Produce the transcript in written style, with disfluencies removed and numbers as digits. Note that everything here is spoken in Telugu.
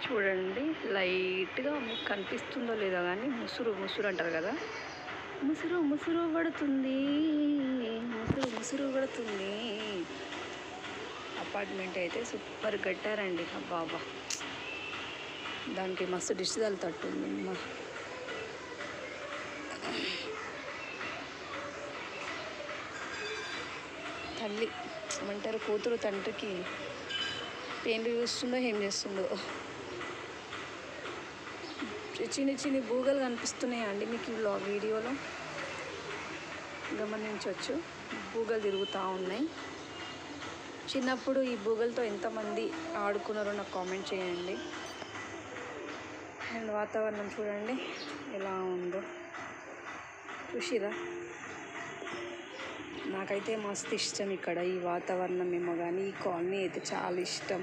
చూడండి లైట్గా మీకు కనిపిస్తుందో లేదో కానీ ముసురు ముసురు అంటారు కదా, ముసురు ముసురు పడుతుంది, ముసురు ముసురు పడుతుంది. అపార్ట్మెంట్ అయితే సూపర్ కట్టారండి. అబ్బా దానికి మస్తు డిస్టల్ తట్టుంది. తల్లి ఏమంటారు, కూతురు తండ్రికి పెయింట్లు చూస్తుందో ఏం చేస్తుందో. చిన్ని చిన్ని బూగలు కనిపిస్తున్నాయా అండి మీకు ఈ వీడియోలో? గమనించవచ్చు, బూగలు తిరుగుతూ ఉన్నాయి. చిన్నప్పుడు ఈ బూగలతో ఎంతమంది ఆడుకున్నారో నాకు కామెంట్ చేయండి. అండ్ వాతావరణం చూడండి ఎలా ఉందో, చూసిరా? నాకైతే మస్తు ఇష్టం ఇక్కడ ఈ వాతావరణం ఏమో కానీ ఈ కాలనీ అయితే చాలా ఇష్టం.